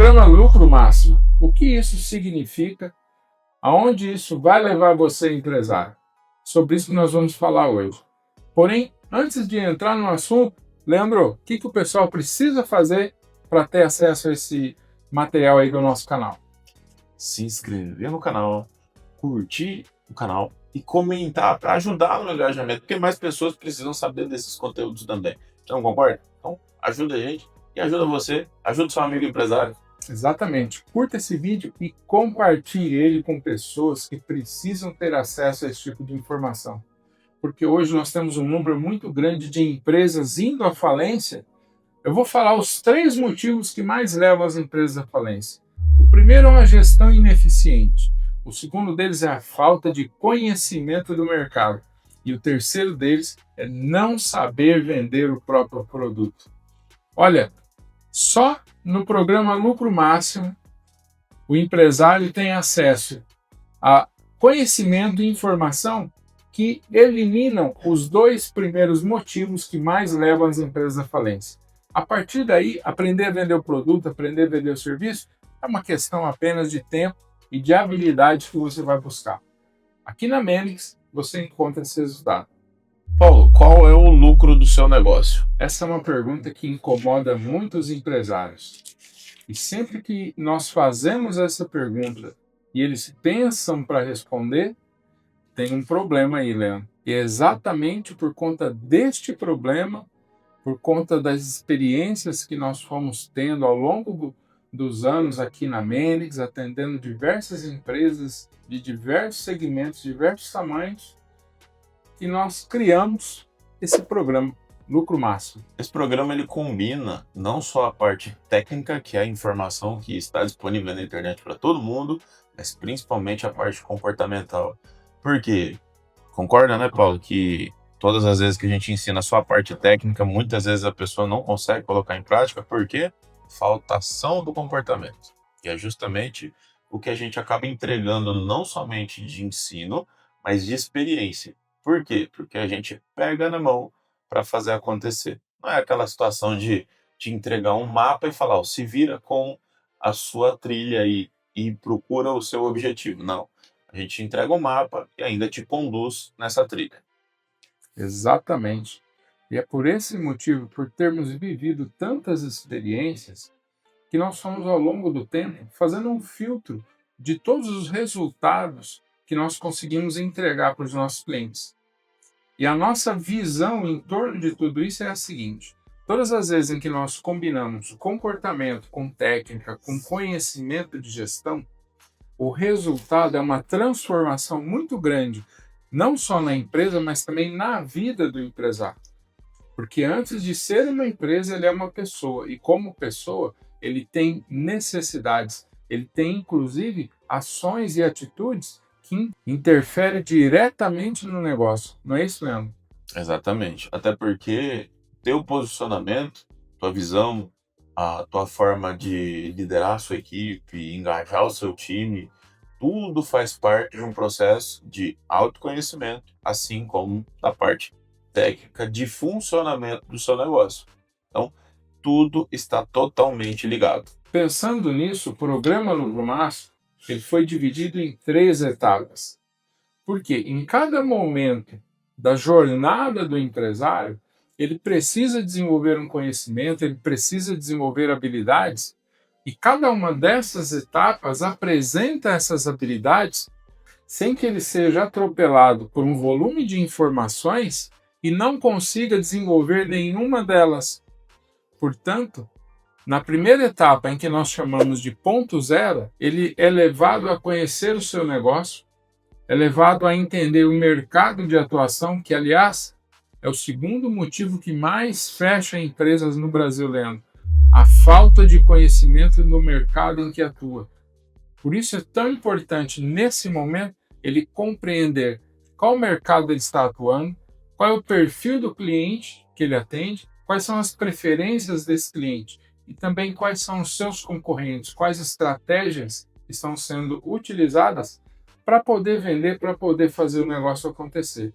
Programa Lucro Máximo. O que isso significa? Aonde isso vai levar você, empresário? Sobre isso que nós vamos falar hoje. Porém, antes de entrar no assunto, Leandro, o que o pessoal precisa fazer para ter acesso a esse material aí do nosso canal? Se inscrever no canal, curtir o canal e comentar para ajudar no engajamento, porque mais pessoas precisam saber desses conteúdos também. Você não concorda? Então, ajuda a gente e ajuda você, ajuda o seu amigo empresário. Exatamente. Curta esse vídeo e compartilhe ele com pessoas que precisam ter acesso a esse tipo de informação. Porque hoje nós temos um número muito grande de empresas indo à falência. Eu vou falar os 3 motivos que mais levam as empresas à falência. O primeiro é uma gestão ineficiente. O segundo deles é a falta de conhecimento do mercado. E o terceiro deles é não saber vender o próprio produto. Olha, só no programa Lucro Máximo, o empresário tem acesso a conhecimento e informação que eliminam os 2 primeiros motivos que mais levam as empresas à falência. A partir daí, aprender a vender o produto, aprender a vender o serviço, é uma questão apenas de tempo e de habilidade que você vai buscar. Aqui na Mendix, você encontra esse resultado. Paulo, qual é o lucro do seu negócio? Essa é uma pergunta que incomoda muitos empresários. E sempre que nós fazemos essa pergunta e eles pensam para responder, tem um problema aí, Leandro. E é exatamente por conta deste problema, por conta das experiências que nós fomos tendo ao longo dos anos aqui na Mendix, atendendo diversas empresas de diversos segmentos, diversos tamanhos, que nós criamos esse programa Lucro Máximo. Esse programa ele combina não só a parte técnica, que é a informação que está disponível na internet para todo mundo, mas principalmente a parte comportamental. Porque, concorda, né, Paulo, que todas as vezes que a gente ensina só a parte técnica, muitas vezes a pessoa não consegue colocar em prática, porque faltação do comportamento. E é justamente o que a gente acaba entregando não somente de ensino, mas de experiência. Por quê? Porque a gente pega na mão para fazer acontecer. Não é aquela situação de te entregar um mapa e falar, ó, se vira com a sua trilha e procura o seu objetivo. Não. A gente entrega um mapa e ainda te conduz nessa trilha. Exatamente. E é por esse motivo, por termos vivido tantas experiências, que nós fomos ao longo do tempo fazendo um filtro de todos os resultados que nós conseguimos entregar para os nossos clientes. E a nossa visão em torno de tudo isso é a seguinte: todas as vezes em que nós combinamos comportamento com técnica, com conhecimento de gestão, o resultado é uma transformação muito grande, não só na empresa, mas também na vida do empresário. Porque antes de ser uma empresa, ele é uma pessoa, e como pessoa, ele tem necessidades, ele tem inclusive ações e atitudes que interferem diretamente no negócio. Não é isso, Leandro? Exatamente. Até porque teu posicionamento, tua visão, a tua forma de liderar a sua equipe, engajar o seu time, tudo faz parte de um processo de autoconhecimento, assim como da parte técnica de funcionamento do seu negócio. Então, tudo está totalmente ligado. Pensando nisso, o programa Lucro Máximo ele foi dividido em 3 etapas. Porque em cada momento da jornada do empresário, ele precisa desenvolver um conhecimento, ele precisa desenvolver habilidades, e cada uma dessas etapas apresenta essas habilidades sem que ele seja atropelado por um volume de informações e não consiga desenvolver nenhuma delas. Portanto, na primeira etapa, em que nós chamamos de ponto zero, ele é levado a conhecer o seu negócio, é levado a entender o mercado de atuação, que, aliás, é o segundo motivo que mais fecha empresas no Brasil, Leandro. A falta de conhecimento no mercado em que atua. Por isso é tão importante, nesse momento, ele compreender qual mercado ele está atuando, qual é o perfil do cliente que ele atende, quais são as preferências desse cliente e também quais são os seus concorrentes, quais estratégias estão sendo utilizadas para poder vender, para poder fazer o negócio acontecer.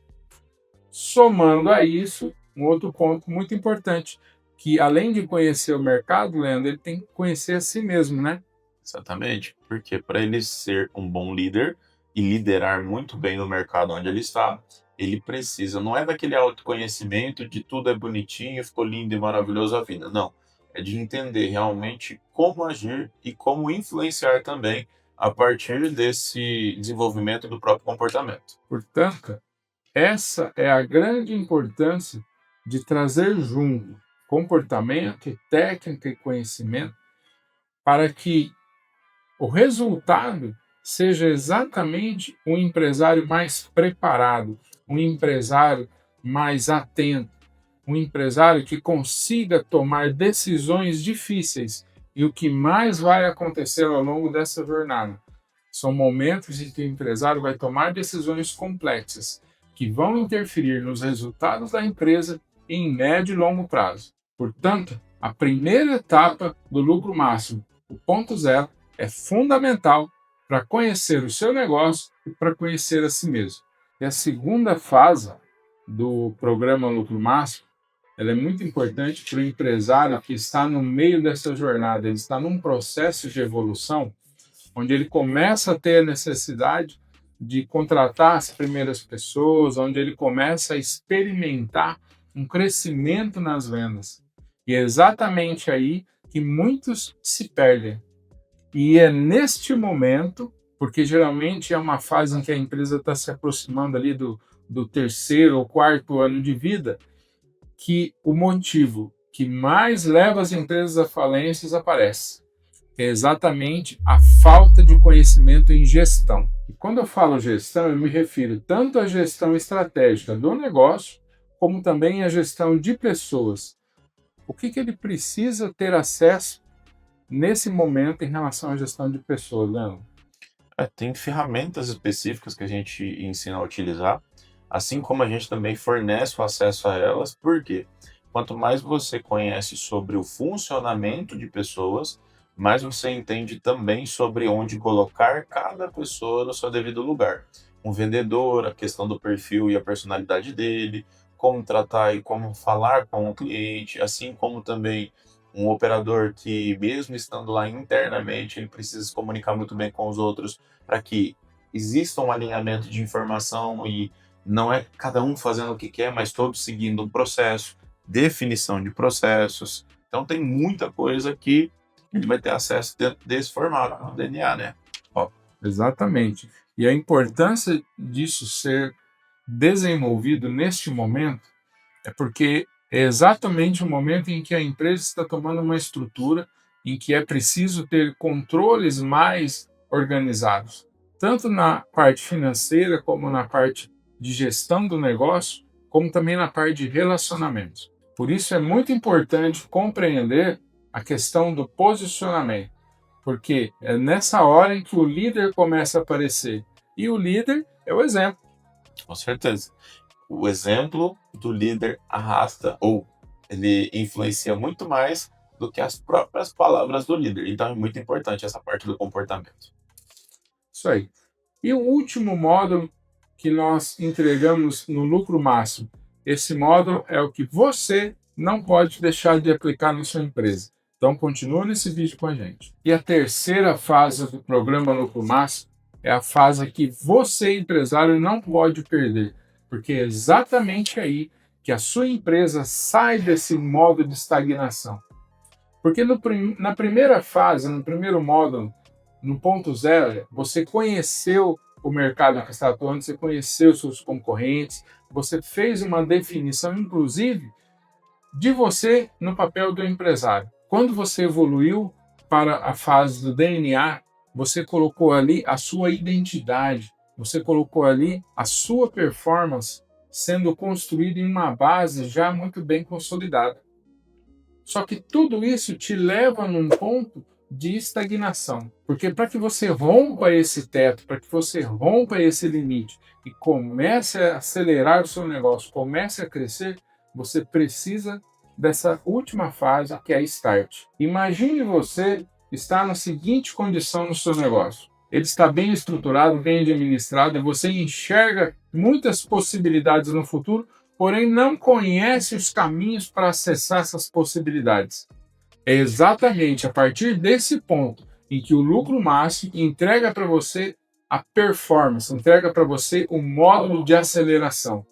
Somando a isso, um outro ponto muito importante, que além de conhecer o mercado, Leandro, ele tem que conhecer a si mesmo, né? Exatamente, porque para ele ser um bom líder e liderar muito bem no mercado onde ele está, ele precisa, não é daquele autoconhecimento de tudo é bonitinho, ficou lindo e maravilhoso a vida, não. É de entender realmente como agir e como influenciar também a partir desse desenvolvimento do próprio comportamento. Portanto, essa é a grande importância de trazer junto comportamento, técnica e conhecimento para que o resultado seja exatamente um empresário mais preparado, um empresário mais atento, um empresário que consiga tomar decisões difíceis. E o que mais vai acontecer ao longo dessa jornada são momentos em que o empresário vai tomar decisões complexas que vão interferir nos resultados da empresa em médio e longo prazo. Portanto, a primeira etapa do lucro máximo, o ponto zero, é fundamental para conhecer o seu negócio e para conhecer a si mesmo. E a segunda fase do programa Lucro Máximo, ela é muito importante para o empresário que está no meio dessa jornada, ele está num processo de evolução, onde ele começa a ter a necessidade de contratar as primeiras pessoas, onde ele começa a experimentar um crescimento nas vendas. E é exatamente aí que muitos se perdem. E é neste momento, porque geralmente é uma fase em que a empresa está se aproximando ali do terceiro ou quarto ano de vida, que o motivo que mais leva as empresas à falências aparece. É exatamente a falta de conhecimento em gestão. E quando eu falo gestão, eu me refiro tanto à gestão estratégica do negócio, como também à gestão de pessoas. O que ele precisa ter acesso nesse momento em relação à gestão de pessoas, Leandro? Tem ferramentas específicas que a gente ensina a utilizar, assim como a gente também fornece o acesso a elas, porque quanto mais você conhece sobre o funcionamento de pessoas, mais você entende também sobre onde colocar cada pessoa no seu devido lugar. Um vendedor, a questão do perfil e a personalidade dele, como tratar e como falar com o cliente, assim como também um operador que, mesmo estando lá internamente, ele precisa se comunicar muito bem com os outros para que exista um alinhamento de informação e não é cada um fazendo o que quer, mas todos seguindo um processo, definição de processos. Então tem muita coisa que a gente vai ter acesso dentro desse formato do DNA, né? Ó, Exatamente. E a importância disso ser desenvolvido neste momento é porque é exatamente o momento em que a empresa está tomando uma estrutura em que é preciso ter controles mais organizados, tanto na parte financeira, como na parte de gestão do negócio, como também na parte de relacionamentos. Por isso é muito importante compreender a questão do posicionamento, porque é nessa hora em que o líder começa a aparecer. E o líder é o exemplo. com certeza. O exemplo do líder arrasta, ou ele influencia muito mais do que as próprias palavras do líder. Então é muito importante essa parte do comportamento. Isso aí. E o último módulo que nós entregamos no lucro máximo, esse módulo é o que você não pode deixar de aplicar na sua empresa. Então continua nesse vídeo com a gente. E a terceira fase do programa Lucro Máximo é a fase que você, empresário, não pode perder, porque é exatamente aí que a sua empresa sai desse modo de estagnação. Porque na primeira fase, no primeiro módulo, no ponto zero, você conheceu o mercado que está atuando, você conheceu seus concorrentes, você fez uma definição, inclusive, de você no papel do empresário. Quando você evoluiu para a fase do DNA, você colocou ali a sua identidade, você colocou ali a sua performance sendo construída em uma base já muito bem consolidada. Só que tudo isso te leva num ponto de estagnação. Porque para que você rompa esse teto, para que você rompa esse limite e comece a acelerar o seu negócio, comece a crescer, você precisa dessa última fase, que é a Start. Imagine você estar na seguinte condição no seu negócio. Ele está bem estruturado, bem administrado, e você enxerga muitas possibilidades no futuro, porém não conhece os caminhos para acessar essas possibilidades. É exatamente a partir desse ponto em que o lucro máximo entrega para você a performance, entrega para você o módulo de aceleração.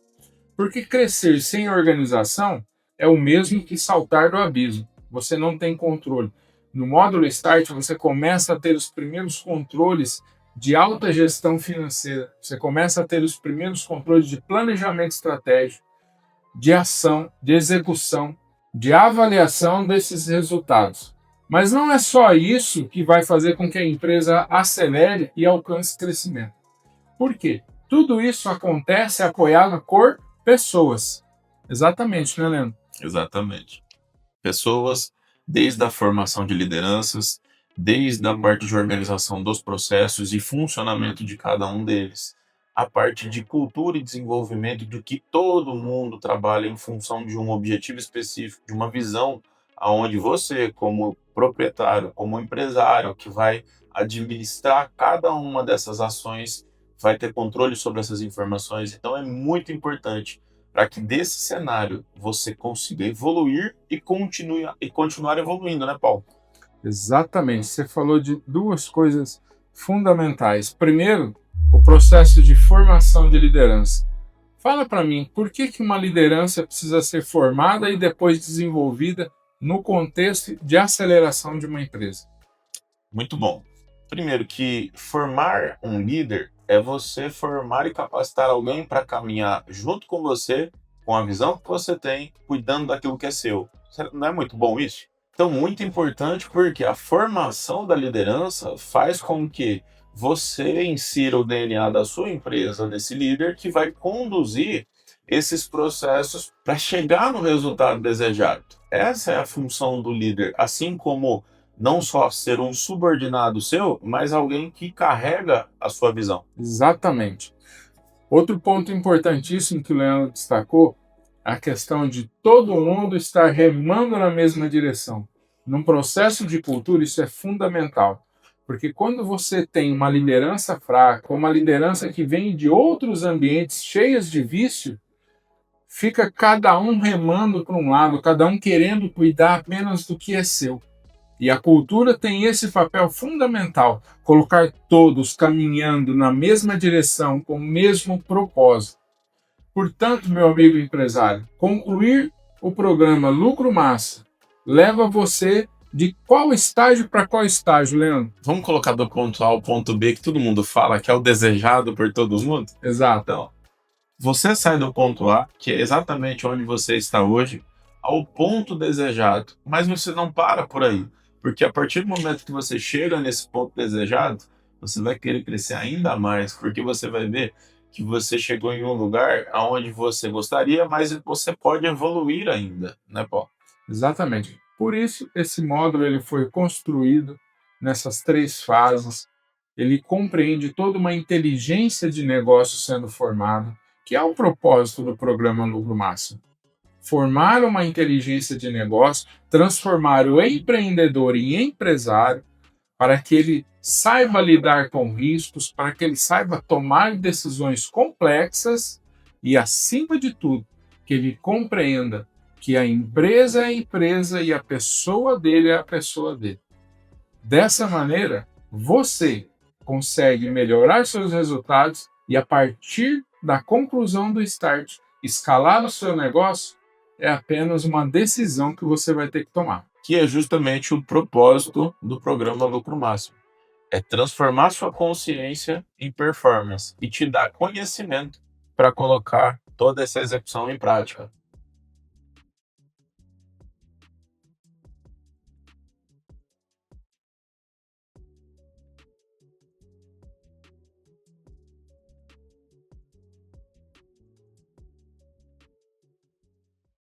Porque crescer sem organização é o mesmo que saltar do abismo. Você não tem controle. No módulo Start, você começa a ter os primeiros controles de alta gestão financeira. Você começa a ter os primeiros controles de planejamento estratégico, de ação, de execução, de avaliação desses resultados. Mas não é só isso que vai fazer com que a empresa acelere e alcance crescimento. Por quê? Tudo isso acontece apoiado por pessoas. Exatamente, né, Leandro? Exatamente. Pessoas, desde a formação de lideranças, desde a parte de organização dos processos e funcionamento de cada um deles, a parte de cultura e desenvolvimento de que todo mundo trabalha em função de um objetivo específico, de uma visão aonde você, como proprietário, como empresário, que vai administrar cada uma dessas ações, vai ter controle sobre essas informações. Então é muito importante para que desse cenário você consiga evoluir e continuar evoluindo, né, Paulo? Exatamente. Você falou de duas coisas fundamentais. Primeiro, o processo de formação de liderança. Fala para mim, por que uma liderança precisa ser formada e depois desenvolvida no contexto de aceleração de uma empresa? Muito bom. Primeiro, que formar um líder é você formar e capacitar alguém para caminhar junto com você, com a visão que você tem, cuidando daquilo que é seu. Não é muito bom isso? Então, muito importante porque a formação da liderança faz com que você insira o DNA da sua empresa nesse líder que vai conduzir esses processos para chegar no resultado desejado. Essa é a função do líder, assim como não só ser um subordinado seu, mas alguém que carrega a sua visão. Exatamente. Outro ponto importantíssimo que o Leandro destacou é a questão de todo mundo estar remando na mesma direção. Num processo de cultura, isso é fundamental. Porque quando você tem uma liderança fraca, uma liderança que vem de outros ambientes cheios de vício, fica cada um remando para um lado, cada um querendo cuidar apenas do que é seu. E a cultura tem esse papel fundamental, colocar todos caminhando na mesma direção, com o mesmo propósito. Portanto, meu amigo empresário, concluir o programa Lucro Massa leva você de qual estágio para qual estágio, Leandro? Vamos colocar do ponto A ao ponto B, que todo mundo fala que é o desejado por todo mundo? Exato. Então, você sai do ponto A, que é exatamente onde você está hoje, ao ponto desejado, mas você não para por aí. Porque a partir do momento que você chega nesse ponto desejado, você vai querer crescer ainda mais, porque você vai ver que você chegou em um lugar aonde você gostaria, mas você pode evoluir ainda, né, Paulo? Exatamente. Por isso, esse módulo ele foi construído nessas 3 fases. Ele compreende toda uma inteligência de negócio sendo formada, que é o propósito do programa Lucro Máximo. Formar uma inteligência de negócio, transformar o empreendedor em empresário, para que ele saiba lidar com riscos, para que ele saiba tomar decisões complexas e, acima de tudo, que ele compreenda que a empresa é a empresa e a pessoa dele é a pessoa dele. Dessa maneira, você consegue melhorar seus resultados e, a partir da conclusão do Start, escalar o seu negócio é apenas uma decisão que você vai ter que tomar. Que é justamente o propósito do programa Lucro Máximo. É transformar sua consciência em performance e te dar conhecimento para colocar toda essa execução em prática.